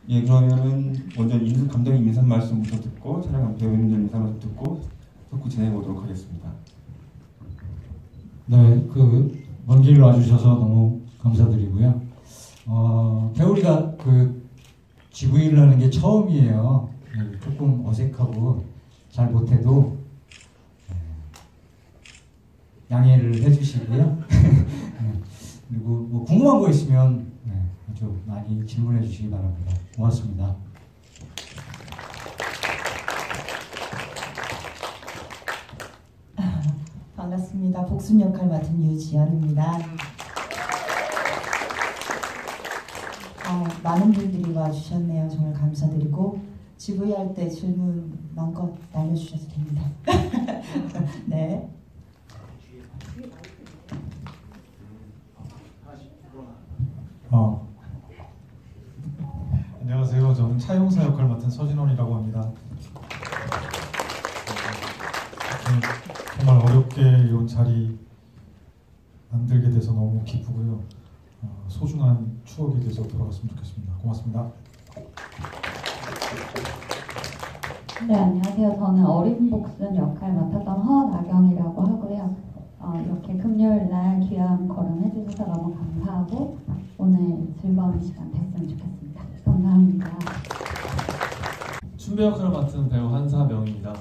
예, 그러면은 먼저 감독님 인사 말씀부터 듣고 촬영한 배우님들 인사 말씀 듣고 토크 진행해 보도록 하겠습니다. 네, 먼 길 와주셔서 너무 감사드리고요. 태우리가 GV를 하는 게 처음이에요. 네, 조금 어색하고 잘 못해도 양해를 해주시고요. 네, 그리고 뭐 궁금한 거 있으면 아주 많이 질문해 주시기 바랍니다. 고맙습니다. 반갑습니다. 복순 역할 맡은 유지연입니다. 많은 분들이 와주셨네요. 정말 감사드리고 GV 할 때 질문 마음껏 날려주셔도 됩니다. 네. 안녕하세요. 저는 차용사 역할 맡은 서진원이라고 합니다. 정말 어렵게 이런 자리 만들게 돼서 너무 기쁘고요. 소중한 추억이 돼서 돌아갔으면 좋겠습니다. 고맙습니다. 네, 안녕하세요. 저는 어린 복순 역할 맡았던 허나경이라고 하고요. 이렇게 금요일날 귀한 걸음 해주셔서 너무 감사하고 오늘 즐거운 시간 됐으면 좋겠습니다. 감사합니다. 춘배 역할을 맡은 배우 한사명입니다.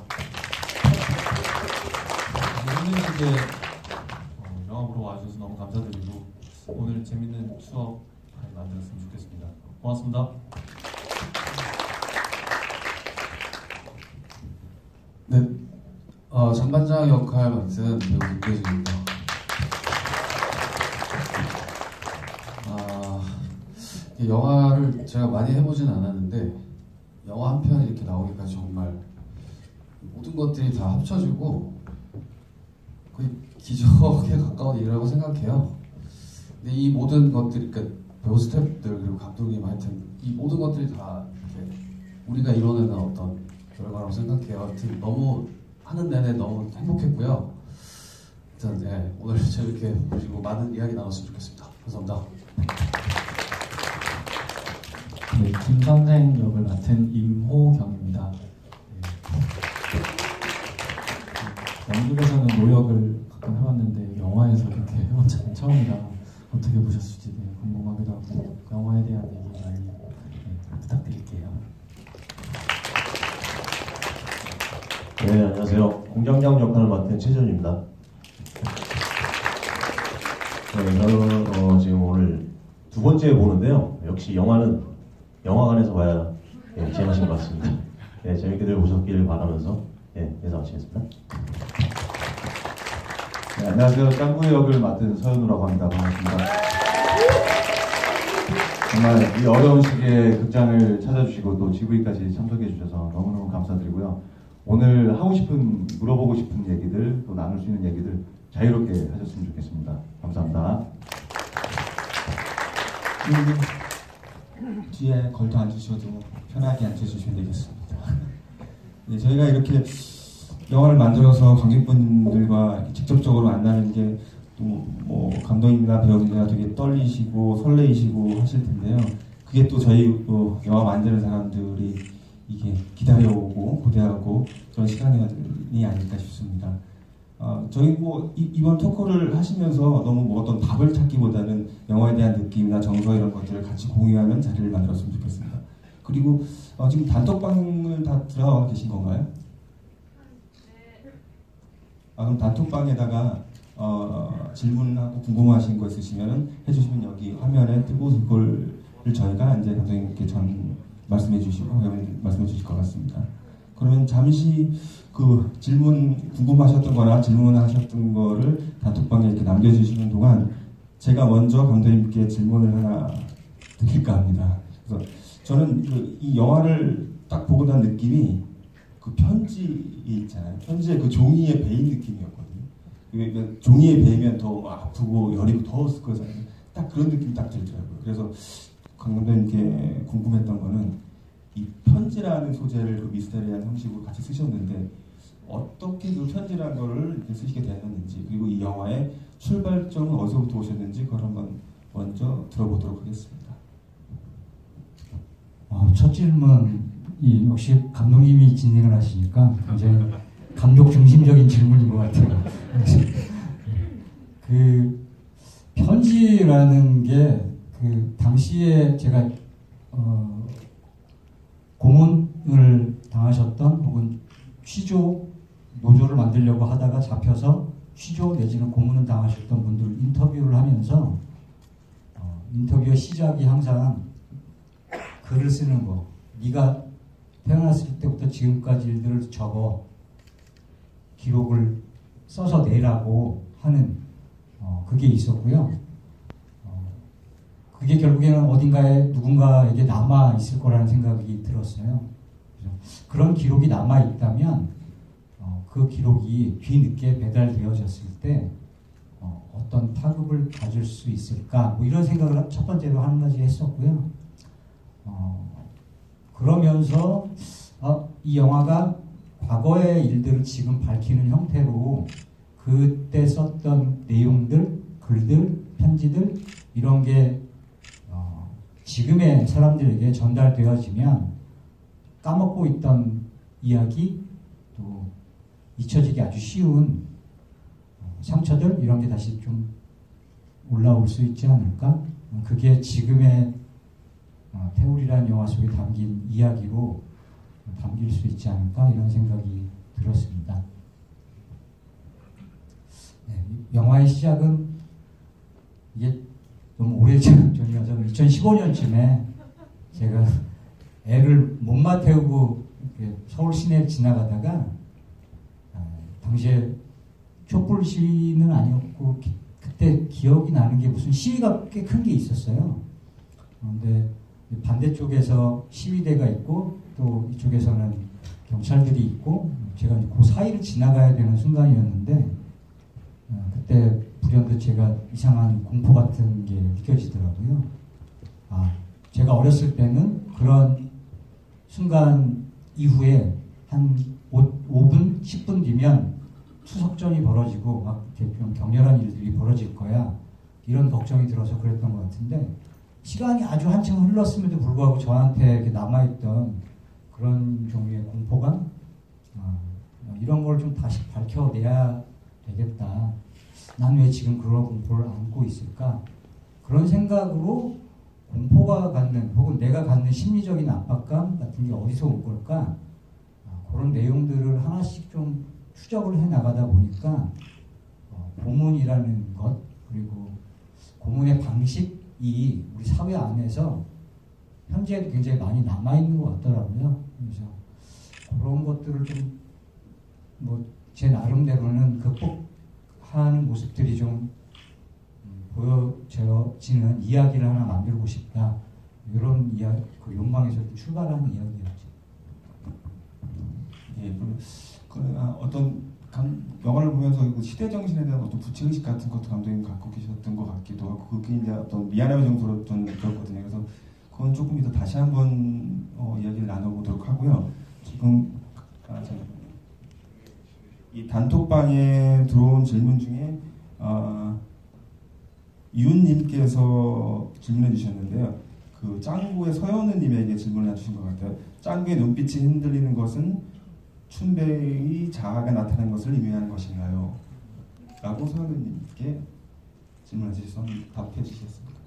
힘든 시기에 영화 보러 와주셔서 너무 감사드리고 오늘 재밌는 추억 많이 만들었으면 좋겠습니다. 고맙습니다. 네, 장반장 역할 맡은 배우 김대진입니다. 영화를 제가 많이 해보진 않았는데 영화 한 편이 이렇게 나오기까지 정말 모든 것들이 다 합쳐지고 거의 기적에 가까운 일이라고 생각해요. 근데 이 모든 것들이, 그러니까 배우 스태프들 그리고 감독님 하여튼 이 모든 것들이 다 이렇게 우리가 이뤄내는 어떤 결과라고 생각해요. 하여튼 너무 하는 내내 너무 행복했고요. 일단 오늘 재밌게 보시고 많은 이야기 나눴으면 좋겠습니다. 감사합니다. 네, 김선생 역을 맡은 임호경입니다. 연극에서는 노역을 가끔 해왔는데 영화에서 이렇게 해본 적은 처음이라 어떻게 보셨을지 궁금하기도 하고 영화에 대한 얘기 많이 부탁드릴게요. 네, 안녕하세요. 공장장 역할을 맡은 최전입니다. 네, 저는 지금 오늘 두 번째 보는데요. 역시 영화는 영화관에서 봐야 제맛인 것 같습니다. 네, 재밌게들 보셨기를 바라면서 인사 마치겠습니다. 네, 안녕하세요. 짱구 역을 맡은 서현우라고 합니다. 반갑습니다. 정말 이 어려운 시기에 극장을 찾아주시고 또 GV까지 참석해 주셔서 너무너무 감사드리고요. 오늘 하고 싶은, 물어보고 싶은 얘기들, 또 나눌 수 있는 얘기들 자유롭게 하셨으면 좋겠습니다. 감사합니다. 뒤에 걸터 앉으셔도 편하게 앉으시면 되겠습니다. 네, 저희가 이렇게 영화를 만들어서 관객분들과 이렇게 직접적으로 만나는 게 또 뭐 감독님이나 배우님이나 되게 떨리시고 설레이시고 하실 텐데요. 그게 또 저희 영화 만드는 사람들이 이게 기다려오고 고대하고 그런 시간이 아닐까 싶습니다. 저희 뭐 이번 토크를 하시면서 너무 뭐 어떤 답을 찾기보다는 영화에 대한 느낌이나 정서 이런 것들을 같이 공유하는 자리를 만들었으면 좋겠습니다. 그리고 지금 단톡방을 다 들어가 계신 건가요? 그럼 단톡방에다가 질문하고 궁금하신 거 있으시면 해주시면 여기 화면에 뜨고 그걸 저희가 이제 감독님께 말씀해 주시고 말씀해 주실 것 같습니다. 그러면 잠시 그 궁금하셨던 거나 질문하셨던 거를 단톡방에 이렇게 남겨주시는 동안 제가 먼저 감독님께 질문을 하나 드릴까 합니다. 그래서 저는 이 영화를 딱 보고 난 느낌이 그 편지 있잖아요. 편지에 그 종이에 베인 느낌이었거든요. 종이에 베이면 더 아프고 여리고 더웠을 거잖아요. 딱 그런 느낌이 딱 들더라고요. 그래서 감독님께 궁금했던 거는 이 편지라는 소재를 그 미스테리한 형식으로 같이 쓰셨는데 어떻게 그 편지라는 거를 이렇게 쓰시게 됐는지, 그리고 이 영화의 출발점은 어디서부터 오셨는지 그걸 한번 먼저 들어보도록 하겠습니다. 첫 질문이 역시 감독님이 진행을 하시니까 굉장히 감독 중심적인 질문인 것 같아요. 그 편지라는 게 그 당시에 제가 고문을 당하셨던 혹은 취조 노조를 만들려고 하다가 잡혀서 취조 내지는 고문을 당하셨던 분들 인터뷰를 하면서 인터뷰의 시작이 항상 글을 쓰는 거, 네가 태어났을 때부터 지금까지 일들을 적어 기록을 써서 내라고 하는 그게 있었고요. 그게 결국에는 어딘가에 누군가에게 남아 있을 거라는 생각이 들었어요. 그런 기록이 남아 있다면 그 기록이 뒤늦게 배달되어졌을 때 어떤 타급을 가질 수 있을까? 뭐 이런 생각을 첫 번째로 한 가지 했었고요. 그러면서 이 영화가 과거의 일들을 지금 밝히는 형태로 그때 썼던 내용들, 글들, 편지들 이런 게 지금의 사람들에게 전달되어지면 까먹고 있던 이야기 또 잊혀지기 아주 쉬운 상처들 이런 게 다시 좀 올라올 수 있지 않을까? 그게 지금의 태울이라는 영화 속에 담긴 이야기로 담길 수 있지 않을까 이런 생각이 들었습니다. 네, 영화의 시작은 이게 너무 오래전이어서 2015년쯤에 제가 애를 몸만 태우고 서울 시내를 지나가다가 당시에 촛불 시위는 아니었고 그때 기억이 나는 게 무슨 시위가 꽤 큰 게 있었어요. 그런데 반대쪽에서 시위대가 있고 또 이쪽에서는 경찰들이 있고 제가 그 사이를 지나가야 되는 순간이었는데 그때 불현듯 제가 이상한 공포 같은 게 느껴지더라고요. 제가 어렸을 때는 그런 순간 이후에 한 5분, 10분 뒤면 투석전이 벌어지고 막 이렇게 좀 격렬한 일들이 벌어질 거야. 이런 걱정이 들어서 그랬던 것 같은데 시간이 아주 한참 흘렀음에도 불구하고 저한테 이렇게 남아있던 그런 종류의 공포감 이런 걸 좀 다시 밝혀내야 되겠다. 난 왜 지금 그런 공포를 안고 있을까? 그런 생각으로 공포가 갖는 혹은 내가 갖는 심리적인 압박감 같은 게 어디서 온 걸까? 그런 내용들을 하나씩 좀 추적을 해 나가다 보니까 고문이라는 것 그리고 고문의 방식이 우리 사회 안에서 현재에도 굉장히 많이 남아있는 것 같더라고요. 그래서 그런 것들을 좀 제 나름대로는 극복하는 모습들이 좀 보여지는 이야기를 하나 만들고 싶다. 이런 그 욕망에서 출발하는 이야기였죠. 예, 어떤 영화를 보면서 그 시대 정신에 대한 어떤 부채의식 같은 것도 감독님 갖고 계셨던 것 같기도 하고 그게 이제 어떤 미안함의 정도로 좀 느꼈거든요. 그래서 그건 조금 이따 다시 한번 이야기를 나눠보도록 하고요. 지금 이 단톡방에 들어온 질문 중에 이웃님께서 질문해 주셨는데요. 그 짱구의 서현우님에게 질문을 해주신 것 같아요. 짱구의 눈빛이 흔들리는 것은 춘배의 자아가 나타난 것을 의미하는 것인가요? 라고 서현우님께 질문해 주셔서 답해 주셨습니다.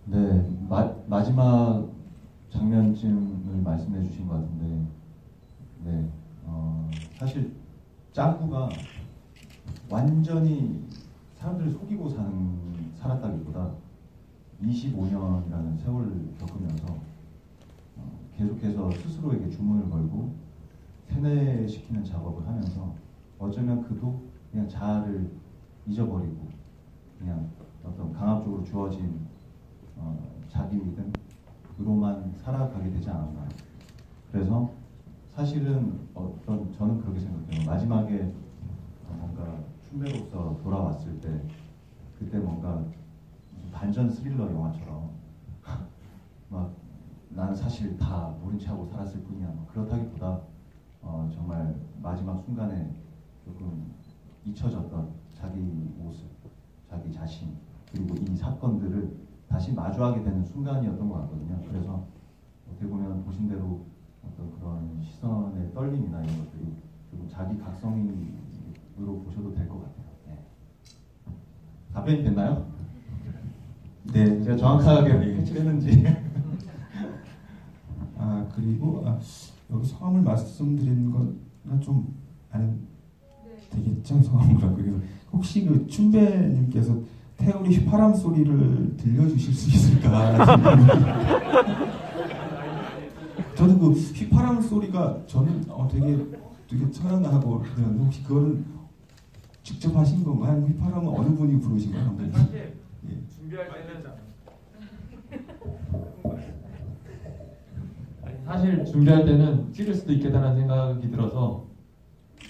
네, 마지막 장면쯤을 말씀해 주신 것 같은데, 네, 사실 짱구가 완전히 사람들을 속이고 살았다기보다 25년이라는 세월을 겪으면서 계속해서 스스로에게 주문을 걸고 세뇌시키는 작업을 하면서 어쩌면 그도 그냥 자아를 잊어버리고 그냥 어떤 강압적으로 주어진 자기 믿음으로만 살아가게 되지 않았나. 그래서 사실은 저는 그렇게 생각해요. 마지막에 뭔가 춘배로서 돌아왔을 때 그때 뭔가 반전 스릴러 영화처럼 막 난 사실 다 모른 척하고 살았을 뿐이야. 그렇다기보다 정말 마지막 순간에 조금 잊혀졌던 자기 모습, 자기 자신 그리고 이 사건들을 다시 마주하게 되는 순간이었던 것 같거든요. 그래서 어떻게 보면 보신 시선의 떨림이나 이런 것들이 조금 자기 각성으로 보셔도 될 것 같아요. 네. 답변이 됐나요? 네, 제가 정확하게 해치했는지. 그리고 여기 성함을 말씀드리는 건 좀 안 되겠죠? 성함을 갖고. 그래서 혹시 그 춘배님께서 태우리 휘파람 소리를 들려주실 수 있을까? 저는 그 휘파람 소리가 저는 되게 처연하고 그러는데 혹시 그거는 직접 하신 건가요? 아니면 휘파람은 어느 분이 부르신 거예요? 사실 예. 준비할 때는 사실 준비할 때는 찍을 수도 있겠다는 생각이 들어서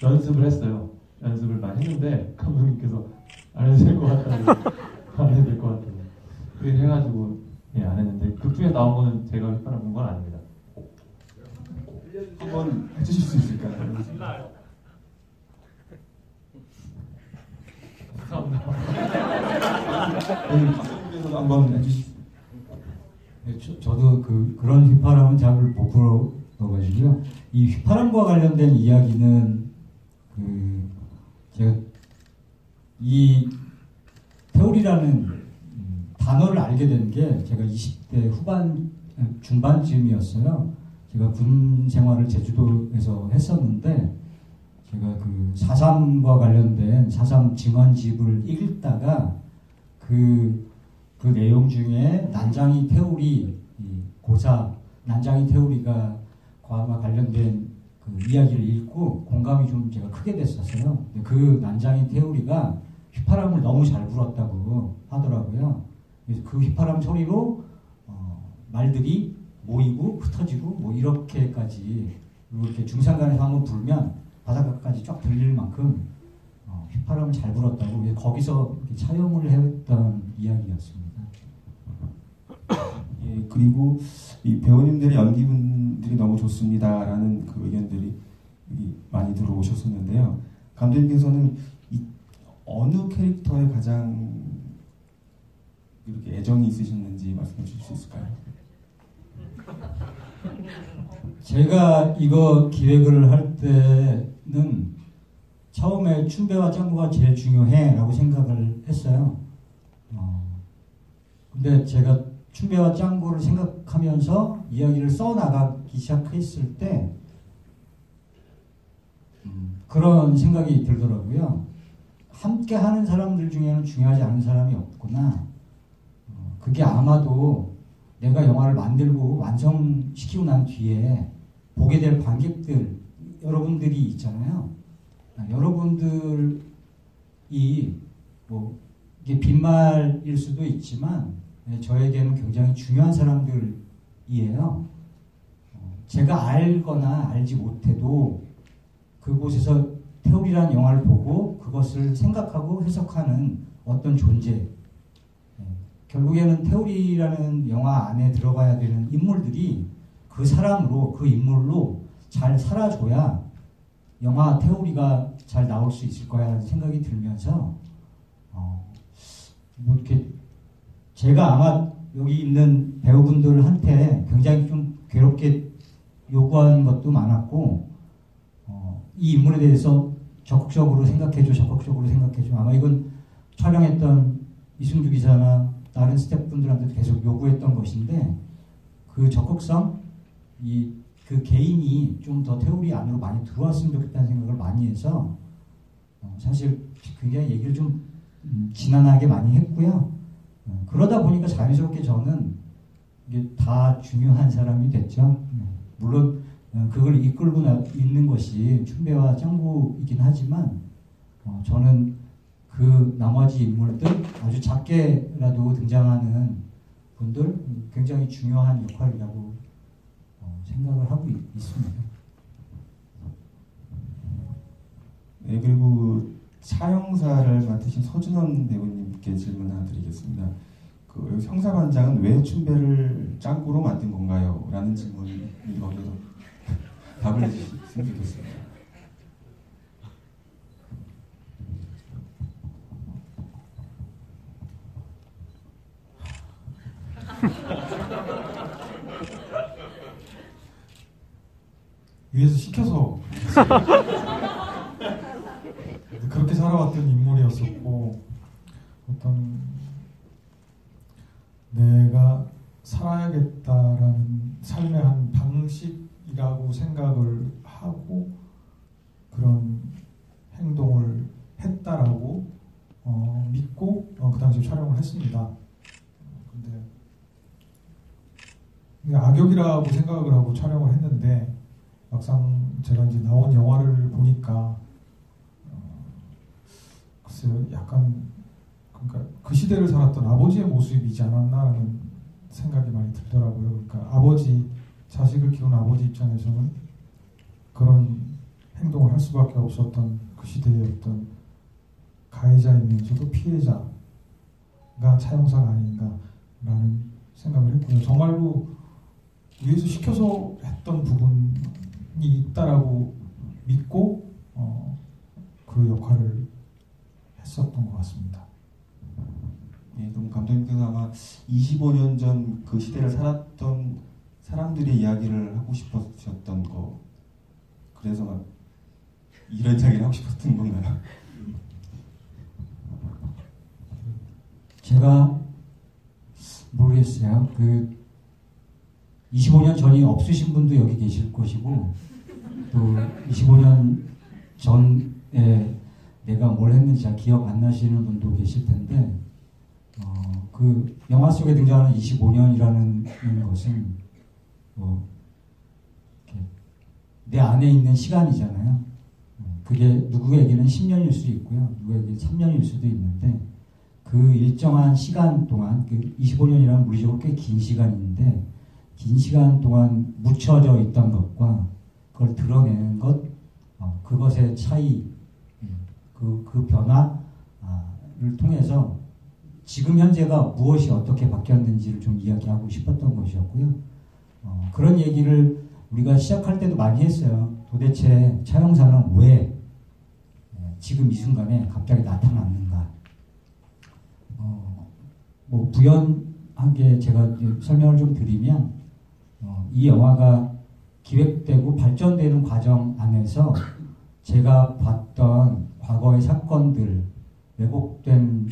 연습을 했어요. 연습을 많이 했는데 감독님께서 안 해도 될 것 같다고 안 해도 될 것 같다고 그렇게 해가지고 안 했는데 극 중에 나온 거는 제가 휘파람 본 건 아닙니다. 한번 해주실 수 있을까요? 감사합니다. 감독님께서 한번 해주시죠. 네, 저도 그런 휘파람은 잘 못 불어가지고요. 이 휘파람과 관련된 이야기는 제가 이 태올이라는 단어를 알게 된 게 제가 20대 중반쯤이었어요. 제가 군 생활을 제주도에서 했었는데 제가 그 4.3과 관련된 4.3 증언집을 읽다가 그 내용 중에 난장이 태올이 고사 난장이 태올이가 과와 관련된 그 이야기를 읽고 공감이 좀 제가 크게 됐었어요. 그 난장이 태올이가 휘파람을 너무 잘 불었다고 하더라고요. 그래서 그 휘파람 소리로 말들이 모이고 흩어지고 뭐 이렇게까지 이렇게 중산간에서 한번 불면 바닷가까지 쫙 들릴 만큼 휘파람을 잘 불었다고 거기서 이렇게 차용을 했던 이야기였습니다. 예, 그리고 이 배우님들의 연기분들이 너무 좋습니다라는 그 의견들이 많이 들어오셨었는데요. 감독님께서는 어느 캐릭터에 가장 이렇게 애정이 있으셨는지 말씀해 주실 수 있을까요? 제가 이거 기획을 할 때는 처음에 춘배와 짱구가 제일 중요해라고 생각을 했어요. 근데 제가 춘배와 짱구를 생각하면서 이야기를 써나가기 시작했을 때 그런 생각이 들더라고요. 함께 하는 사람들 중에는 중요하지 않은 사람이 없구나. 그게 아마도 내가 영화를 만들고 완성시키고 난 뒤에 보게 될 관객들, 여러분들이 있잖아요. 여러분들이 뭐 이게 빈말일 수도 있지만 저에게는 굉장히 중요한 사람들이에요. 제가 알거나 알지 못해도 그곳에서 태올이라는 영화를 보고 그것을 생각하고 해석하는 어떤 존재. 결국에는 태올이라는 영화 안에 들어가야 되는 인물들이 그 사람으로, 그 인물로 잘 살아줘야 영화 태올이가 잘 나올 수 있을 거야라는 생각이 들면서 뭐 이렇게 제가 아마 여기 있는 배우분들한테 굉장히 좀 괴롭게 요구하는 것도 많았고 이 인물에 대해서 적극적으로 생각해줘. 아마 이건 촬영했던 이승주 기자나 다른 스태프분들한테 계속 요구했던 것인데 그 적극성, 그 개인이 좀 더 태올이 안으로 많이 들어왔으면 좋겠다는 생각을 많이 해서 사실 굉장히 얘기를 좀 지난하게 많이 했고요. 그러다 보니까 자연스럽게 저는 이게 다 중요한 사람이 됐죠. 물론 그걸 이끌고 있는 것이 춘배와 짱구이긴 하지만 저는 그 나머지 인물들 아주 작게라도 등장하는 분들 굉장히 중요한 역할이라고 생각을 하고 있습니다. 네, 그리고 차영사를 맡으신 서준원 배우님께 질문 하나 드리겠습니다. 그 형사반장은 왜 춘배를 짱구로 만든 건가요? 라는 질문이 거기서 답을 해주셨으면 좋겠습니다. 위에서 시켜서 그렇게 살아왔던 인물이었었고, 어떤 내가 살아야겠다라는 삶의 한 방식이라고 생각을 하고 그런 행동을 했다라고 믿고 그 당시에 촬영을 했습니다. 근데 악역이라고 생각을 하고 촬영을 했는데 막상 제가 이제 나온 영화를 보니까 글쎄요, 약간 그러니까 그 시대를 살았던 아버지의 모습이지 않았나라는 생각이 많이 들더라고요. 그러니까 아버지, 자식을 키우는 아버지 입장에서는 그런 행동을 할 수밖에 없었던 그 시대의 어떤 가해자이면서도 피해자가 차영사가 아닌가라는 생각을 했고요. 정말로 위에서 시켜서 했던 부분이 있다라고 믿고 그 역할을 했었던 것 같습니다. 예, 그럼 감독님께서 아마 25년 전 그 시대를 살았던 사람들의 이야기를 하고 싶으셨던 거, 그래서 막 이런 이야기를 하고 싶었던 건가요? 제가 모르겠어요. 그 25년 전이 없으신 분도 여기 계실 것이고, 또 25년 전에 내가 뭘 했는지 잘 기억 안 나시는 분도 계실 텐데, 그 영화 속에 등장하는 25년이라는 것은 내 안에 있는 시간이잖아요. 그게 누구에게는 10년일 수도 있고요, 누구에게 3년일 수도 있는데, 그 일정한 시간 동안, 그 25년이라는 물리적으로 꽤 긴 시간인데, 긴 시간 동안 묻혀져 있던 것과 그걸 드러내는 것, 그것의 차이, 그 변화를 통해서 지금 현재가 무엇이 어떻게 바뀌었는지를 좀 이야기하고 싶었던 것이었고요. 그런 얘기를 우리가 시작할 때도 많이 했어요. 도대체 차영사는 왜 지금 이 순간에 갑자기 나타났는가. 뭐 부연하게 제가 설명을 좀 드리면, 이 영화가 기획되고 발전되는 과정 안에서 제가 봤던 과거의 사건들, 왜곡된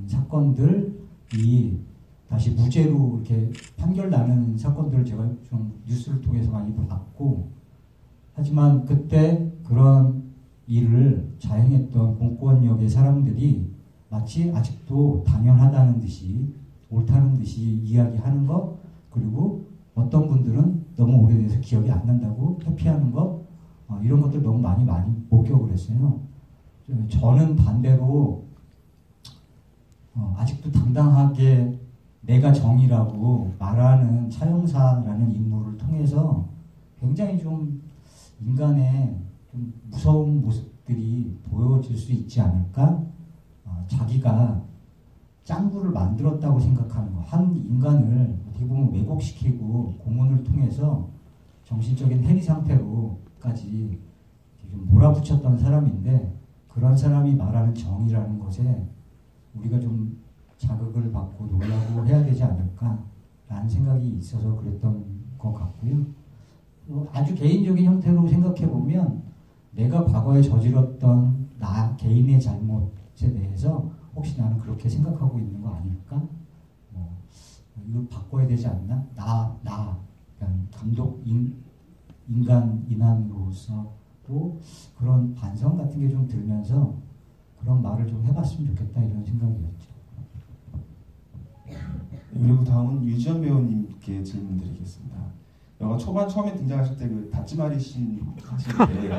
사건들이 다시 무죄로 이렇게 판결나는 사건들을 제가 좀 뉴스를 통해서 많이 봤고, 하지만 그때 그런 일을 자행했던 공권력의 사람들이 마치 아직도 당연하다는 듯이, 옳다는 듯이 이야기하는 것, 그리고 어떤 분들은 너무 오래돼서 기억이 안 난다고 회피하는 것, 이런 것들 너무 많이 목격을 했어요. 저는 반대로 아직도 당당하게 내가 정의라고 말하는 차영사라는 인물을 통해서 굉장히 좀 인간의 좀 무서운 모습들이 보여질 수 있지 않을까? 자기가 짱구를 만들었다고 생각하는 거, 한 인간을 어떻게 보면 왜곡시키고 고문을 통해서 정신적인 해리 상태로까지 좀 몰아붙였던 사람인데, 그런 사람이 말하는 정의라는 것에 우리가 좀 자극을 받고 놀라고 해야 되지 않을까라는 생각이 있어서 그랬던 것 같고요. 아주 개인적인 형태로 생각해보면 내가 과거에 저질렀던 나 개인의 잘못에 대해서 혹시 나는 그렇게 생각하고 있는 거 아닐까? 이거 바꿔야 되지 않나? 감독 인간으로서도 그런 반성 같은 게 좀 들면서 그런 말을 좀 해봤으면 좋겠다, 이런 생각이었죠. 그리고 다음은 유지연 배우님께 질문 드리겠습니다. 영화 초반 처음에 등장하실 때 그 다찌마리 씬 하실 때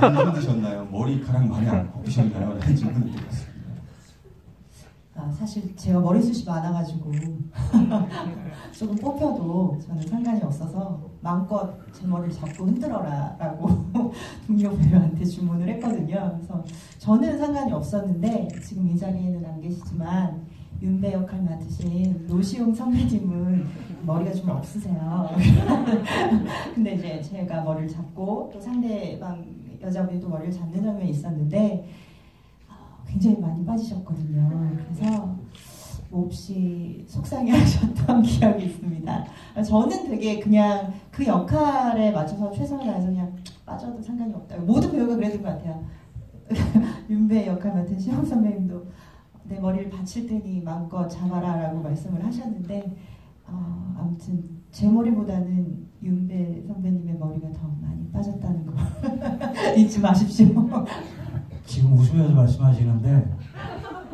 안 힘드셨나요? 머리카락 많이 안 뽑히셨나요? 라는 질문을 드리겠습니다. 사실 제가 머리숱이 많아가지고 조금 뽑혀도 저는 상관이 없어서 마음껏 제 머리를 잡고 흔들어라 라고 동료 배우한테 주문을 했거든요. 그래서 저는 상관이 없었는데, 지금 이 자리에는 안 계시지만 윤배 역할 맡으신 노시웅 선배님은 머리가 좀 없으세요. 근데 이제 제가 머리를 잡고 또 상대방 여자분이 또 머리를 잡는 장면이 있었는데 굉장히 많이 빠지셨거든요. 그래서 몹시 속상해하셨던 기억이 있습니다. 저는 되게 그냥 그 역할에 맞춰서 최선을 다해서 그냥 빠져도 상관이 없다. 모든 배우가 그랬던 것 같아요. 윤배 역할 맡은 시영 선배님도 내 머리를 받칠 테니 마음껏 잡아라라고 말씀을 하셨는데 아무튼 제 머리보다는 윤배 선배님의 머리가 더 많이 빠졌다는 거 잊지 마십시오. 지금 웃으면서 말씀하시는데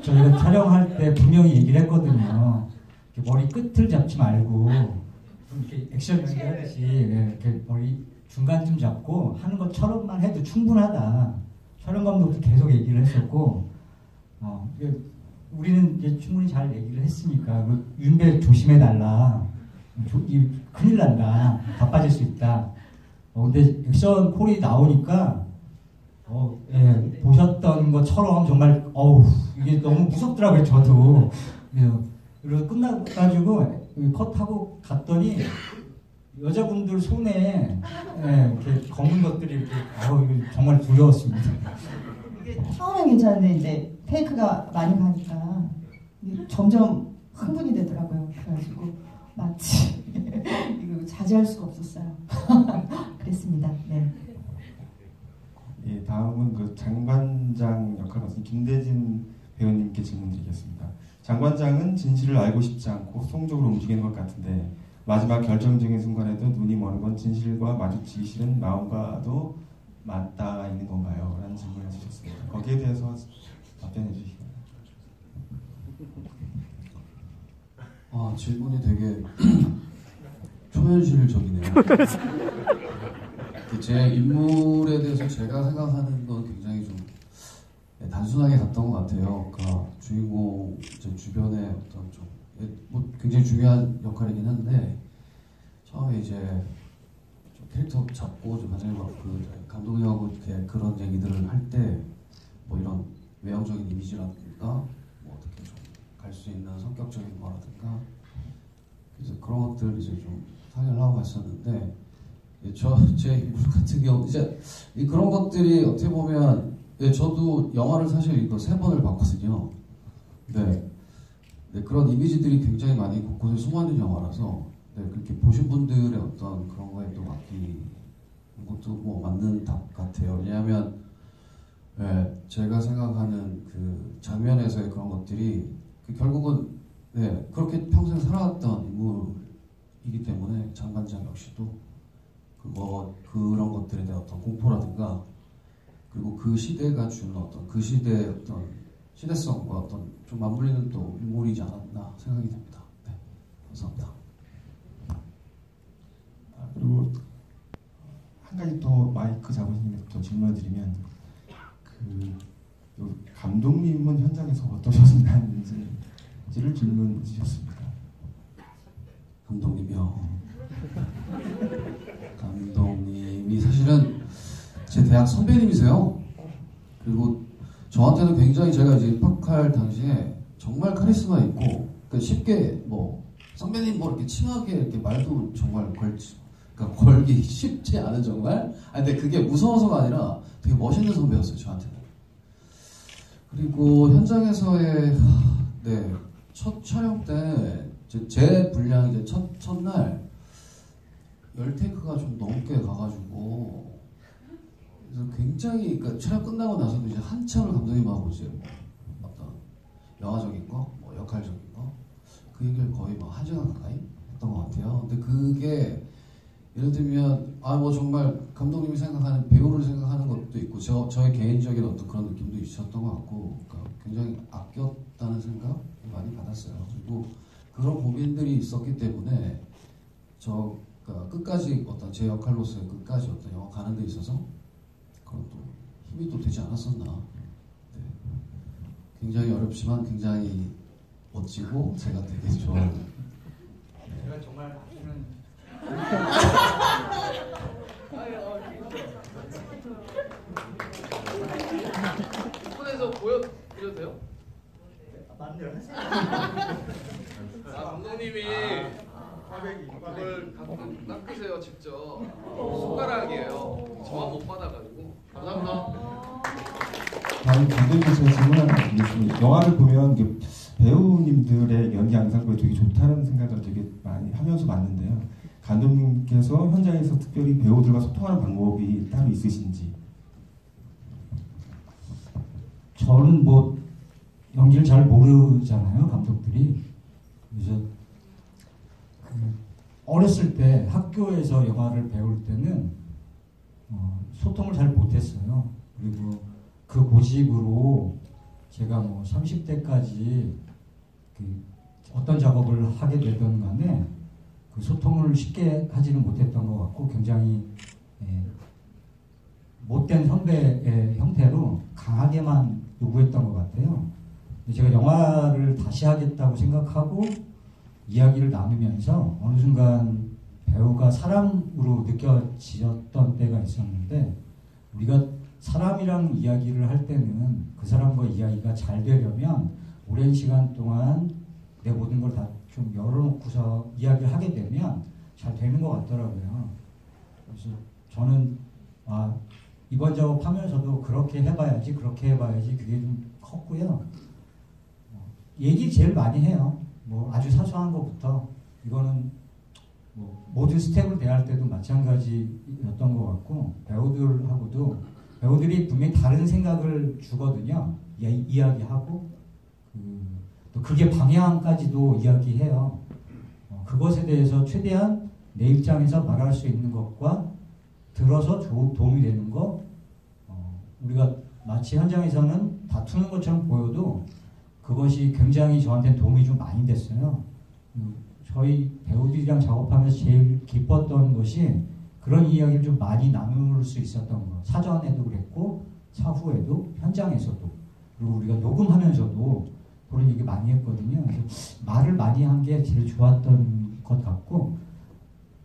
저희가 촬영할 때 분명히 얘기를 했거든요. 이렇게 머리 끝을 잡지 말고 좀 이렇게 액션 연기하듯이 이렇게 머리 중간쯤 잡고 하는 것처럼만 해도 충분하다. 촬영 감독도 계속 얘기를 했었고 우리는 이제 충분히 잘 얘기를 했으니까 윤배 조심해달라. 큰일 난다. 다 빠질 수 있다. 근데 액션 콜이 나오니까 예, 보셨던 것처럼 정말 이게 너무 무섭더라고요. 저도. 그리고 끝나가지고 컷하고 갔더니 여자분들 손에 이렇게 검은 것들이 이렇게 이거 정말 두려웠습니다. 이게 처음엔 괜찮은데 이제 테이크가 많이 가니까 점점 흥분이 되더라고요. 그래가지고 마치 이거 자제할 수가 없었어요. 그랬습니다. 네. 예, 다음은 그 장관장 역할 맡은 김대진 배우님께 질문드리겠습니다. 장관장은 진실을 알고 싶지 않고 수동적으로 움직이는 것 같은데 마지막 결정적인 순간에도 눈이 머는 건 진실과 마주치기 싫은 마음과도 맞닿아 있는 건가요? 라는 질문을 해주셨습니다. 거기에 대해서 답변해 주시죠. 질문이 되게 초현실적이네요. 제 인물에 대해서 제가 생각하는 건 굉장히 좀 단순하게 갔던 것 같아요. 그러니까 주인공 주변에 어떤 좀 굉장히 중요한 역할이긴 한데 처음에 이제 좀 캐릭터 잡고 좀 과장님 감독님하고 이렇게 그런 얘기들을 할 때 뭐 이런 외형적인 이미지라든가 뭐 어떻게 좀 갈 수 있는 성격적인 거라든가 그래서 그런 것들 이제 좀 상의를 하고 갔었는데 제 인물 같은 경우 이제 그런 것들이 어떻게 보면 저도 영화를 사실 이거 3번을 봤거든요. 네, 그런 이미지들이 굉장히 많이 곳곳에 숨어있는 영화라서 그렇게 보신 분들의 어떤 그런 거에 또 맡기는 것도 뭐 맞는 답 같아요. 왜냐하면 제가 생각하는 그 장면에서의 그런 것들이 결국은 그렇게 평생 살아왔던 인물이기 때문에 장관장 역시도 그런 것들에 대한 어떤 공포라든가 그리고 그 시대가 주는 어떤 그 시대의 어떤 시대성과 어떤 좀 맞물리는 또 인물이지 않았나 생각이 됩니다. 네, 감사합니다. 그리고 한 가지 더 마이크 잡으시는 더 질문을 드리면 감독님은 현장에서 어떠셨는지를 질문 주셨습니다. 감독님이요. 감독님이 사실은 제 대학 선배님이세요. 그리고 저한테는 굉장히 제가 이제 입학할 당시에 정말 카리스마 있고 그러니까 쉽게 뭐 선배님 뭐 이렇게 친하게 이렇게 말도 정말 걸기 쉽지 않은 정말. 근데 그게 무서워서가 아니라 되게 멋있는 선배였어요 저한테는. 그리고 현장에서의 첫 촬영 때 제 분량 이제 첫날 10테이크가 좀 넘게 가가지고 그래서 굉장히 그러니까 촬영 끝나고 나서도 이제 한참을 감독님하고 이제 뭐 어떤 영화적인 거, 뭐 역할적인 거 그 얘기를 거의 뭐 1시간 가까이 했던 것 같아요. 근데 그게 예를 들면 뭐 정말 감독님이 생각하는 배우를 생각하는 것도 있고 저의 개인적인 어떤 그런 느낌도 있었던 것 같고 그러니까 굉장히 아꼈다는 생각 많이 받았어요. 그리고 그런 고민들이 있었기 때문에 그러니까 끝까지 어떤 제 역할로서의 끝까지 어떤 영화 가는 데 있어서 그런 또 힘이 또 되지 않았었나. 네. 굉장히 어렵지만 굉장히 멋지고 제가 되게 좋아하는. 제가 정말 아시는. 손에서 보여드려도 돼요? 맞네요. 감독님이 이걸 닦으세요 직접. 손가락이에요. 저만 못 받아가지고. 감사합니다. 다음 감독님께서 질문 하나 드리겠습니다. 영화를 보면 배우님들의 연기 양상도 되게 좋다는 생각을 되게 많이 하면서 봤는데요. 감독님께서 현장에서 특별히 배우들과 소통하는 방법이 따로 있으신지? 저는 뭐 연기를 잘 모르잖아요, 감독들이. 그래서 어렸을 때 학교에서 영화를 배울 때는 소통을 잘 못했어요. 그리고 그 고집으로 제가 뭐 30대까지 어떤 작업을 하게 되든 간에 그 소통을 쉽게 하지는 못했던 것 같고 굉장히 못된 선배의 형태로 강하게만 요구했던 것 같아요. 제가 영화를 다시 하겠다고 생각하고 이야기를 나누면서 어느 순간 배우가 사람으로 느껴졌던 때가 있었는데, 우리가 사람이랑 이야기를 할 때는 그 사람과 이야기가 잘 되려면 오랜 시간 동안 내 모든 걸 다 좀 열어놓고서 이야기를 하게 되면 잘 되는 것 같더라고요. 그래서 저는 이번 작업하면서도 그렇게 해봐야지 그게 좀 컸고요. 얘기 제일 많이 해요. 뭐 아주 사소한 것부터, 이거는 뭐 모든 스텝을 대할 때도 마찬가지였던 것 같고, 배우들하고도 배우들이 분명히 다른 생각을 주거든요. 이야기하고 또 그게 방향까지도 이야기해요. 그것에 대해서 최대한 내 입장에서 말할 수 있는 것과 들어서 도움이 되는 거, 우리가 마치 현장에서는 다투는 것처럼 보여도 그것이 굉장히 저한테는 도움이 좀 많이 됐어요. 저희 배우들이랑 작업하면서 제일 기뻤던 것이 그런 이야기를 좀 많이 나눌 수 있었던 거. 사전에도 그랬고 차후에도 현장에서도, 그리고 우리가 녹음하면서도 그런 얘기 많이 했거든요. 그래서 말을 많이 한 게 제일 좋았던 것 같고,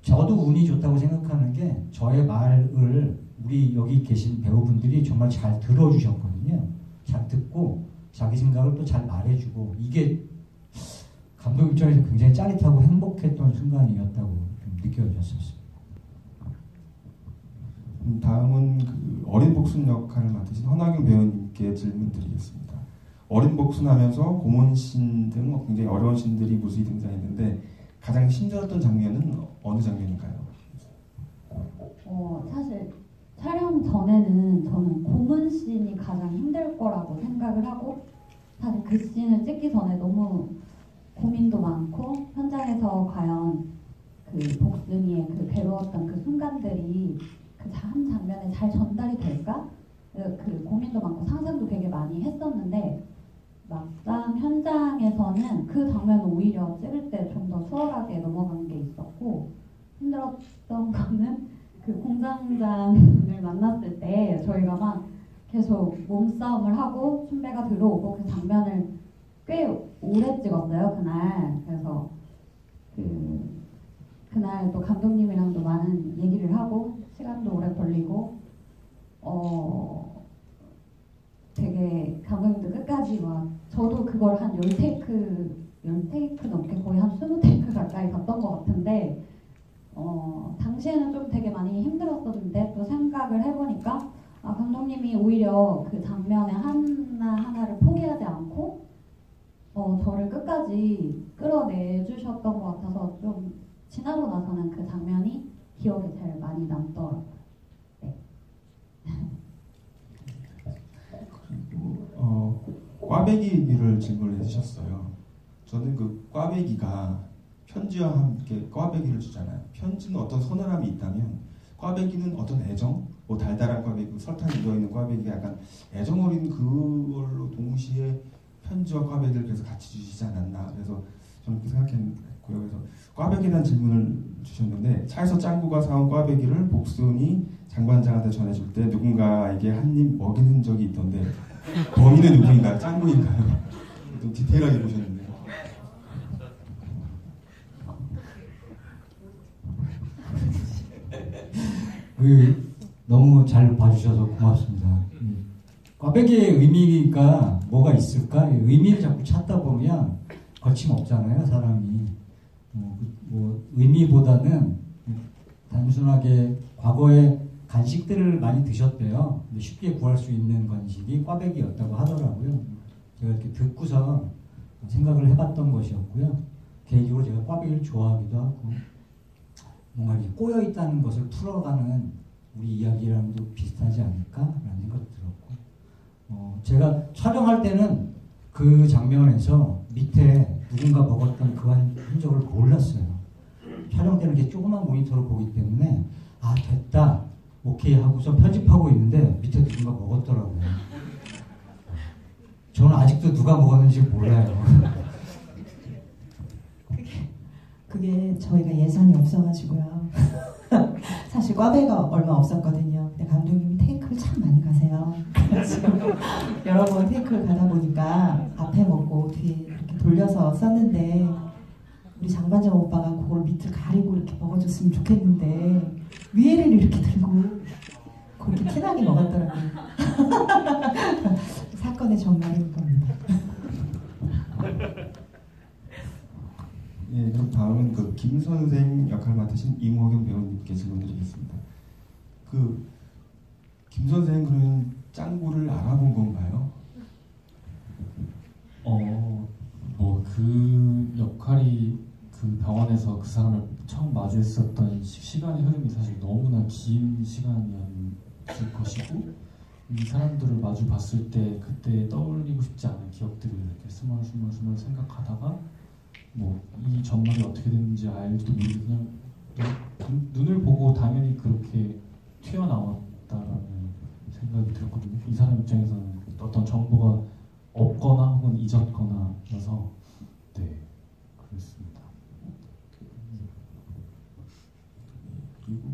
저도 운이 좋다고 생각하는 게 저의 말을 우리 여기 계신 배우분들이 정말 잘 들어주셨거든요. 잘 듣고 자기 생각을 또 잘 말해주고, 이게 감독 입장에서 굉장히 짜릿하고 행복했던 순간이었다고 좀 느껴졌었어요. 다음은 그 어린 복순 역할을 맡으신 허나경 배우님께 질문드리겠습니다. 어린 복순 하면서 고문신 등 굉장히 어려운 신들이 무수히 등장했는데 가장 힘들었던 장면은 어느 장면인가요? 사실 촬영 전에는 저는 고문신이 가장 힘들 거라고 생각을 하고, 사실 그 씬을 찍기 전에 너무 고민도 많고, 현장에서 과연 그 복순이의 그 괴로웠던 그 순간들이 그 한 장면에 잘 전달이 될까? 그 고민도 많고 상상도 되게 많이 했었는데, 막상 현장에서는 그 장면을 오히려 찍을 때 좀 더 수월하게 넘어간 게 있었고, 힘들었던 거는 그 공장장을 만났을 때 저희가 막 계속 몸싸움을 하고 춘배가 들어오고 그 장면을 꽤 오래 찍었어요, 그날. 그래서 그날 또 감독님이랑도 많은 얘기를 하고 시간도 오래 걸리고 되게 감독님도 끝까지 막, 저도 그걸 한 10테이크 넘게 거의 한 20테이크 가까이 갔던 것 같은데, 당시에는 좀 되게 많이 힘들었었는데 또 생각을 해보니까 감독님이 오히려 그 장면의 하나하나를 포기하지 않고 저를 끝까지 끌어내주셨던 것 같아서 좀 지나고 나서는 그 장면이 기억에 제일 많이 남더라고요. 네. 그리고 꽈배기를 질문을 해주셨어요. 저는 그 꽈배기가 편지와 함께 꽈배기를 주잖아요. 편지는 어떤 서늘함이 있다면 꽈배기는 어떤 애정, 뭐 달달한 꽈배기, 설탕이 묻어있는 꽈배기가 약간 애정 어린 그걸로 동시에 편지와 꽈배기를 그래서 같이 주시지 않았나. 그래서 저는 그렇게 생각했고요. 그래서 꽈배기에 대한 질문을 주셨는데, 차에서 짱구가 사온 꽈배기를 복순이 장관장한테 전해줄 때 누군가에게 한 입 먹인 흔적이 있던데 범인은 누구인가요? 짱구인가요? 좀 디테일하게 보셨는데. 너무 잘 봐주셔서 고맙습니다. 꽈배기의 의미가 뭐가 있을까? 의미를 자꾸 찾다 보면 거침없잖아요, 사람이. 뭐 의미보다는 단순하게 과거에 간식들을 많이 드셨대요. 근데 쉽게 구할 수 있는 간식이 꽈배기였다고 하더라고요. 제가 이렇게 듣고서 생각을 해봤던 것이었고요. 개인적으로 제가 꽈배기를 좋아하기도 하고 뭔가 이렇게 꼬여 있다는 것을 풀어가는 우리 이야기랑도 비슷하지 않을까라는 생각이 들었고, 제가 촬영할 때는 그 장면에서 밑에 누군가 먹었던 그 흔적을 몰랐어요. 촬영 때는 이렇게 조그만 모니터를 보기 때문에 아 됐다 오케이 하고서 편집하고 있는데 밑에 누군가 먹었더라고요. 저는 아직도 누가 먹었는지 몰라요. 그게 저희가 예산이 없어가지고요. 사실 꽈배가 얼마 없었거든요. 근데 감독님이 테이크를 참 많이 가세요. 그래서 여러 번 테이크를 가다 보니까 앞에 먹고 뒤에 이렇게 돌려서 썼는데 우리 장반장 오빠가 그걸 밑을 가리고 이렇게 먹어줬으면 좋겠는데 위에를 이렇게 들고 그렇게 티나게 먹었더라고요. 사건의 전말인 겁니다. 예, 그럼 다음은 그 김 선생 역할 맡으신 이모경 배우님께 질문드리겠습니다. 그 김 선생은 그러면 짱구를 알아본 건가요? 뭐 그 역할이 그 병원에서 그 사람을 처음 마주했었던 시간의 흐름이 사실 너무나 긴 시간이었을 것이고 이 사람들을 마주 봤을 때 그때 떠올리고 싶지 않은 기억들을 이렇게 스멀스멀 생각하다가 뭐 이 전말이 어떻게 됐는지 알지도 모르고 그냥 눈을 보고 당연히 그렇게 튀어나왔다라는 생각이 들었거든요. 이 사람 입장에서는 어떤 정보가 없거나 혹은 잊었거나여서 네 그렇습니다. 그리고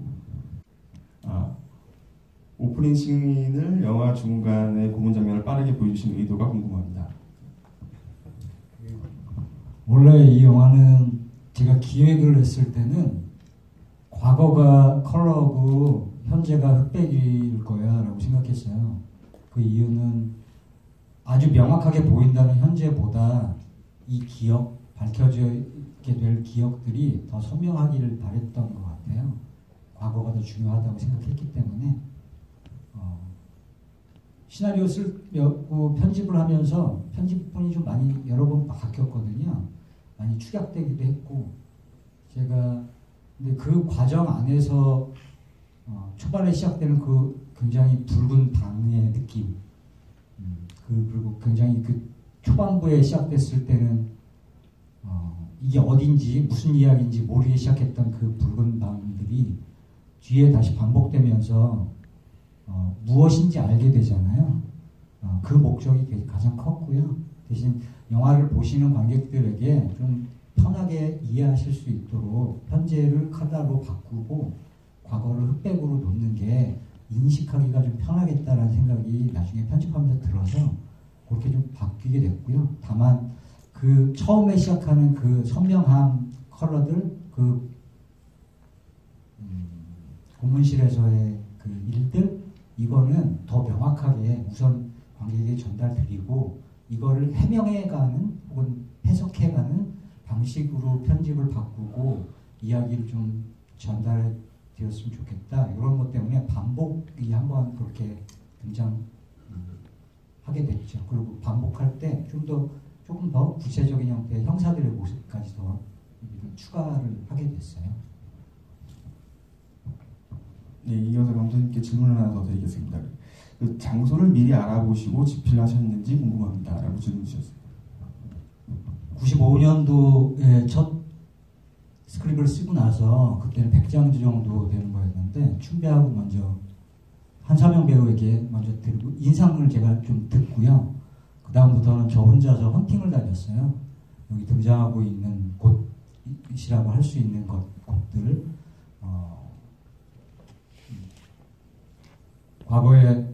오프닝 씬을 영화 중간에 고문 장면을 빠르게 보여주신 의도가 궁금합니다. 원래 이 영화는 제가 기획을 했을 때는 과거가 컬러고 현재가 흑백일 거야 라고 생각했어요. 그 이유는 아주 명확하게 보인다는 현재보다 이 기억, 밝혀지게 될 기억들이 더 선명하기를 바랬던 것 같아요. 과거가 더 중요하다고 생각했기 때문에 시나리오 쓰고 편집을 하면서 편집본이 좀 많이 여러 번 바뀌었거든요. 많이 축약되기도 했고 제가 근데 그 과정 안에서 초반에 시작되는 그 굉장히 붉은 방의 느낌 그리고 굉장히 그 초반부에 시작됐을 때는 이게 어딘지 무슨 이야기인지 모르게 시작했던 그 붉은 방들이 뒤에 다시 반복되면서 무엇인지 알게 되잖아요. 그 목적이 가장 컸고요. 대신 영화를 보시는 관객들에게 좀 편하게 이해하실 수 있도록 현재를 컬러로 바꾸고 과거를 흑백으로 놓는 게 인식하기가 좀 편하겠다라는 생각이 나중에 편집하면서 들어서 그렇게 좀 바뀌게 됐고요. 다만 그 처음에 시작하는 그 선명한 컬러들 그 고문실에서의 그 일들 이거는 더 명확하게 우선 관객에게 전달드리고 이거를 해명해가는 혹은 해석해가는 방식으로 편집을 바꾸고 이야기를 좀 전달되었으면 좋겠다. 이런 것 때문에 반복이 한번 그렇게 등장하게 됐죠. 그리고 반복할 때 조금 더 구체적인 형태의 형사들의 모습까지 더 추가를 하게 됐어요. 네, 이어서 감독님께 질문을 하나 더 드리겠습니다. 그 장소를 미리 알아보시고 집필을 하셨는지 궁금합니다. 라고 질문 주셨어요. 95년도에 첫 스크립을 쓰고 나서 그때는 100장 정도 되는 거였는데 춘배하고 먼저 한사명 배우에게 먼저 드리고 인상을 제가 좀 듣고요. 그 다음부터는 저 혼자서 헌팅을 다녔어요. 여기 등장하고 있는 곳이라고 할 수 있는 곳들 과거에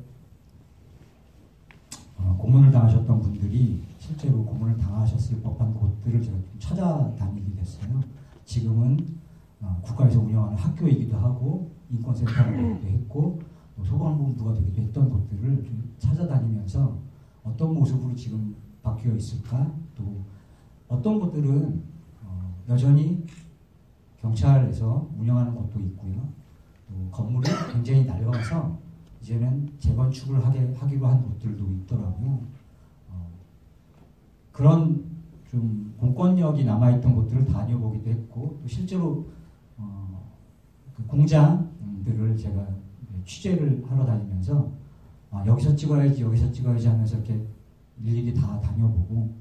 고문을 당하셨던 분들이 실제로 고문을 당하셨을 법한 곳들을 제가 좀 찾아다니게 됐어요. 지금은 국가에서 운영하는 학교이기도 하고 인권센터가 되기도 했고 소방본부가 되기도 했던 곳들을 좀 찾아다니면서 어떤 모습으로 지금 바뀌어 있을까 또 어떤 곳들은 여전히 경찰에서 운영하는 곳도 있고요. 또 건물이 굉장히 낡아서 이제는 재건축을 하기로 한 곳들도 있더라고요. 그런 좀 공권력이 남아있던 곳들을 다녀보기도 했고 또 실제로 그 공장들을 제가 취재를 하러 다니면서 여기서 찍어야지 하면서 이렇게 일일이 다 다녀보고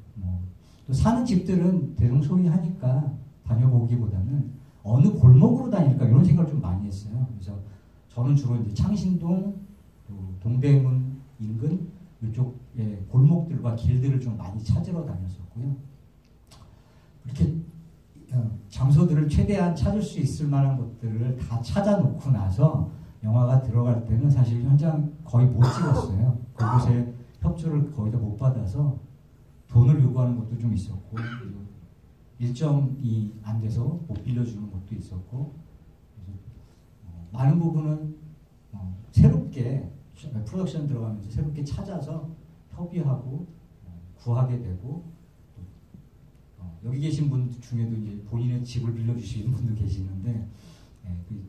또 사는 집들은 대동소이하니까 다녀보기보다는 어느 골목으로 다닐까 이런 생각을 좀 많이 했어요. 그래서 저는 주로 이제 창신동, 또 동대문 인근 이쪽의 골목들과 길들을 좀 많이 찾으러 다녔었고요. 이렇게 장소들을 최대한 찾을 수 있을 만한 것들을 다 찾아놓고 나서 영화가 들어갈 때는 사실 현장 거의 못 찍었어요. 그곳에 협조를 거의 다 못 받아서 돈을 요구하는 것도 좀 있었고 일정이 안 돼서 못 빌려주는 것도 있었고 그래서 많은 부분은 새롭게 프로덕션 들어가면서 새롭게 찾아서 협의하고 구하게 되고 여기 계신 분 중에도 이제 본인의 집을 빌려주시는 분도 계시는데 그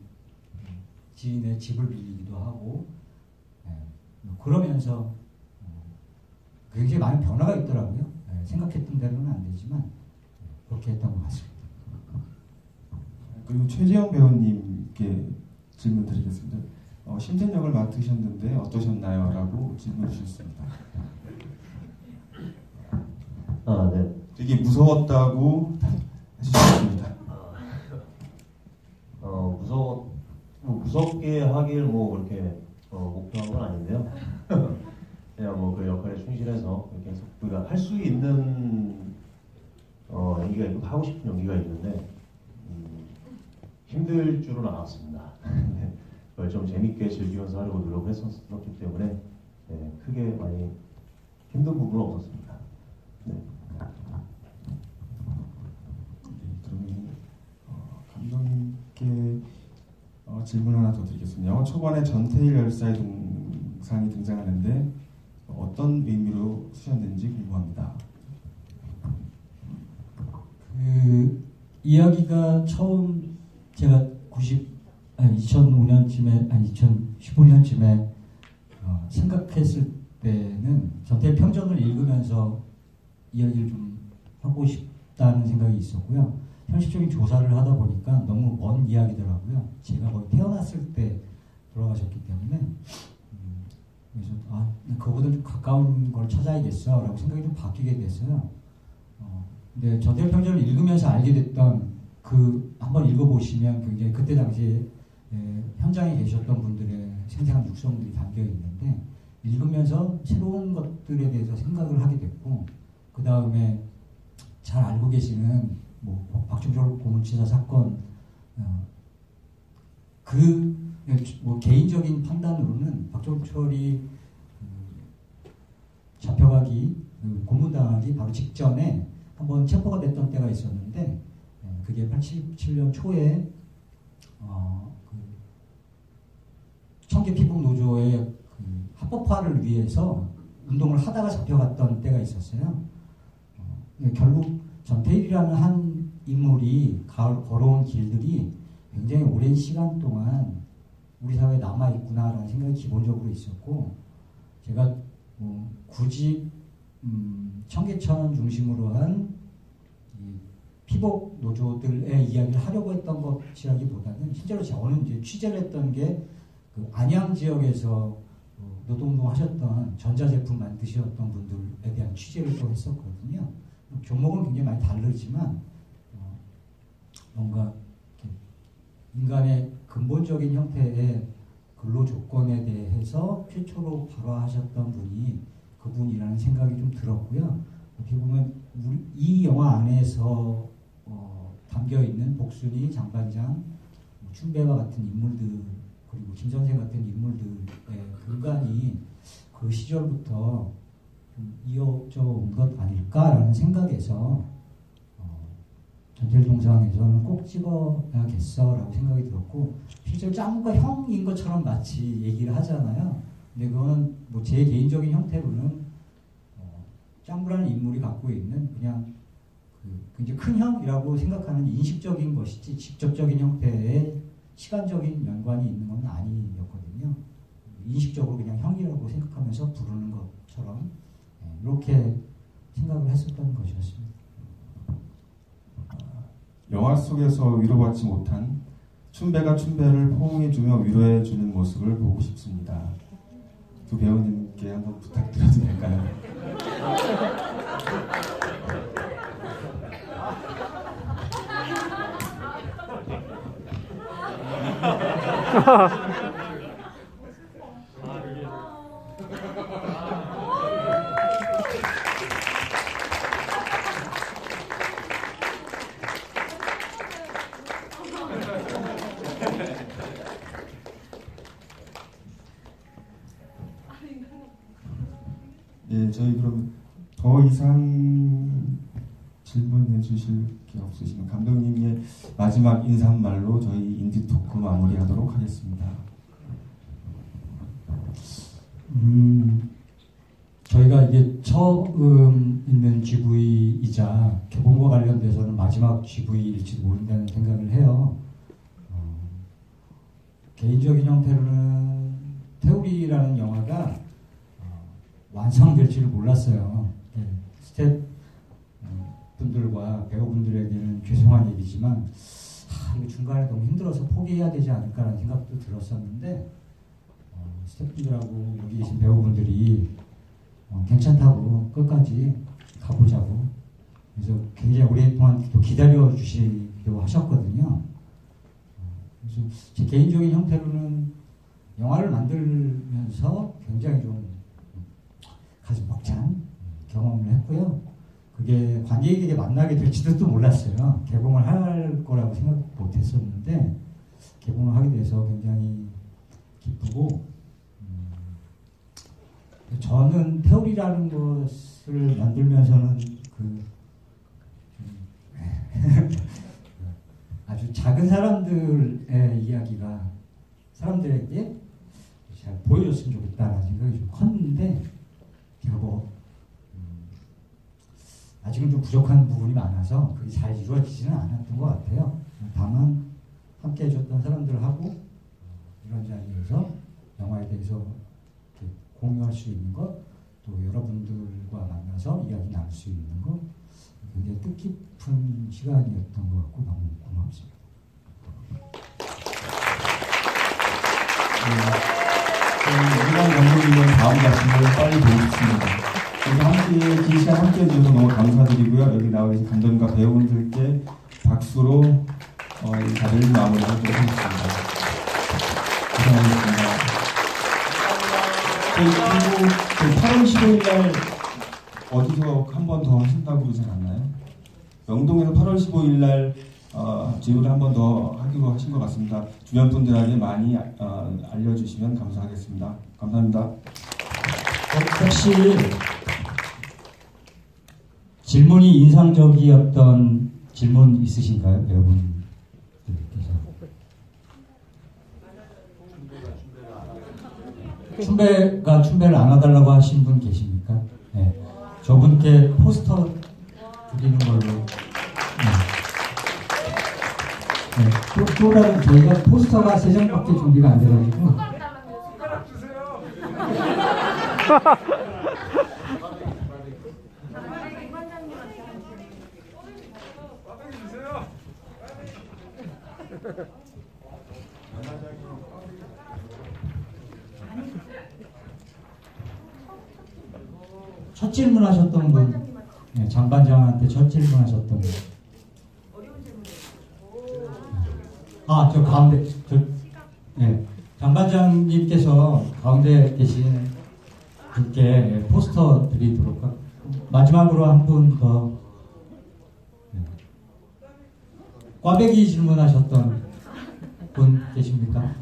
지인의 집을 빌리기도 하고 그러면서 굉장히 많은 변화가 있더라고요. 생각했던 대로는 안 되지만 그렇게 했던 것 같습니다. 그리고 최재형 배우님께 질문 드리겠습니다. 심sen 역을 맡으셨는데 어떠셨나요? 라고 질문 주셨습니다. 네. 되게 무서웠다고 해주셨습니다. 무섭게 하길 그렇게 목표한 건 아닌데요. 그냥 그 역할에 충실해서 계속 우리가 할 수 있는 연기가 있고 하고 싶은 연기가 있는데 힘들 줄은 알았습니다. 그걸 좀 재밌게 즐기면서 하려고 노력을 했었기 때문에 크게 많이 힘든 부분은 없었습니다. 네. 그러면 감독님께 질문 하나 더 드리겠습니다. 영화 초반에 전태일 열사의 동상이 등장하는데 어떤 의미로 쓰셨는지 궁금합니다. 그 이야기가 처음 제가 2005년쯤에 2015년쯤에 생각했을 때는 전태일 평전을 읽으면서 이야기를 좀 하고 싶다는 생각이 있었고요. 현실적인 조사를 하다 보니까 너무 먼 이야기더라고요. 제가 거의 태어났을 때 돌아가셨기 때문에 그래서 그거보다 좀 가까운 걸 찾아야겠어 라고 생각이 좀 바뀌게 됐어요. 근데 전태일 평전을 읽으면서 알게 됐던 한번 읽어보시면 굉장히 그때 당시에 현장에 계셨던 분들의 생생한 육성들이 담겨 있는데 읽으면서 새로운 것들에 대해서 생각을 하게 됐고 그 다음에 잘 알고 계시는 박종철 고문치사 사건 개인적인 판단으로는 박종철이 잡혀가기 고문당하기 바로 직전에 한번 체포가 됐던 때가 있었는데 그게 87년 초에 청계피복노조의 합법화를 위해서 운동을 하다가 잡혀갔던 때가 있었어요. 결국 전태일이라는 한 인물이 걸어온 길들이 굉장히 오랜 시간 동안 우리 사회에 남아있구나라는 생각이 기본적으로 있었고 제가 굳이 청계천 중심으로 한 피복 노조들의 이야기를 하려고 했던 것이라기보다는 실제로 저는 이제 취재를 했던 게 그 안양 지역에서 노동운동 하셨던 전자제품 만드셨던 분들에 대한 취재를 또 했었거든요. 종목은 굉장히 많이 다르지만 뭔가 인간의 근본적인 형태의 근로 조건에 대해서 최초로 발화하셨던 분이 그분이라는 생각이 좀 들었고요. 어떻게 보면 이 영화 안에서 담겨있는 복순이, 장반장, 춘배와 같은 인물들 그리고 김선생 같은 인물들의 근간이 그 시절부터 좀 이어져 온 것 아닐까라는 생각에서 전태일 동상에서는 꼭 찍어야겠어라고 생각이 들었고 실제로 짱구가 형인 것처럼 마치 얘기를 하잖아요. 근데 그거는 제 개인적인 형태로는 짱구라는 인물이 갖고 있는 그냥 굉장히 큰 형이라고 생각하는 인식적인 것이지 직접적인 형태의 시간적인 연관이 있는 건 아니었거든요. 인식적으로 그냥 형이라고 생각하면서 부르는 것처럼 이렇게 생각을 했었던 것이었습니다. 영화 속에서 위로받지 못한 춘배가 춘배를 포옹해주며 위로해주는 모습을 보고 싶습니다. 두 배우님께 한번 부탁드려도 될까요? 네, 저희 그럼 더 이상 질문해 주실 게 없으시면 감독님의 마지막 인사말로 저희 인디 토크 마무리하도록 하겠습니다. 저희가 이게 처음 있는 GV이자 개봉과 관련돼서는 마지막 GV일지도 모른다는 생각을 해요. 개인적인 형태로는 태우리라는 영화가 완성될지를 몰랐어요. 스텝 분들과 배우분들에게는 죄송한 얘기지만 이거 중간에 너무 힘들어서 포기해야 되지 않을까라는 생각도 들었었는데 스태프분들하고 여기 계신 배우분들이 괜찮다고 끝까지 가보자고 그래서 굉장히 오랫동안 또 기다려 주시기도 하셨거든요. 그래서 제 개인적인 형태로는 영화를 만들면서 굉장히 좀 가슴 벅찬 경험을 했고요. 그게 관객에게 만나게 될지도 또 몰랐어요. 개봉을 할 거라고 생각 못 했었는데 개봉을 하게 돼서 굉장히 기쁘고 저는 태울이라는 것을 만들면서는 아주 작은 사람들의 이야기가 사람들에게 잘 보여줬으면 좋겠다라는 생각이 좀 컸는데 제가 아직은 좀 부족한 부분이 많아서 그게 잘 이루어지지는 않았던 것 같아요. 다만 함께 해줬던 사람들하고 이런 자리에서 영화에 대해서 공유할 수 있는 것, 또 여러분들과 만나서 이야기 나눌 수 있는 것, 굉장히 뜻깊은 시간이었던 것 같고 너무 고맙습니다. 이만 감독님의 다음 작품을 빨리 보고 싶습니다. 그래서 긴 시간 함께 해주셔서 너무 감사드리고요. 여기 나와 계신 감독님과 배우분들께 박수로 이 자리를 마무리하도록 하겠습니다. 고생하셨습니다. 그리고 8월 15일 날 어디서 한 번 더 하신다고 그러지 않나요? 명동에서 8월 15일 날 질문을 한 번 더 하기로 하신 것 같습니다. 주변 분들에게 많이 알려주시면 감사하겠습니다. 감사합니다. 혹시 질문이 인상적이었던 질문 있으신가요, 배우분들께서? 춘배를 안 와달라고 하신 분 계십니까? 네. 저분께 포스터 드리는 걸로. 네. 또 다른 저희가 포스터가 3장밖에 준비가 안 돼가지고. 손가락 주세요. 첫 질문하셨던 분, 네, 장반장한테 첫 질문하셨던 분. 저 가운데, 네, 장반장님께서 가운데 계신 분께 포스터 드리도록 하고, 마지막으로 한 분 더. 네. 꽈배기 질문하셨던 분 계십니까?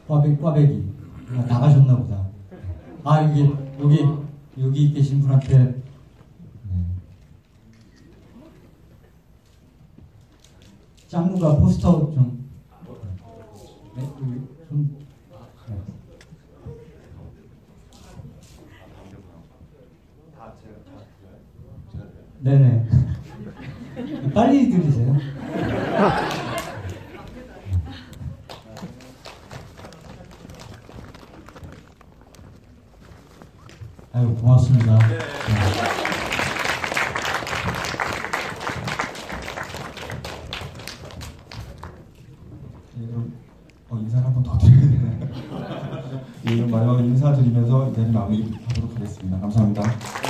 꽈배기. 나가셨나 보다. 여기 계신 분한테 짱구가 포스터 좀. 네, 좀. 네네. 빨리 들으세요. 아유, 고맙습니다. 네. 마지막으로 인사드리면서 이 자리 마무리하도록 하겠습니다. 감사합니다.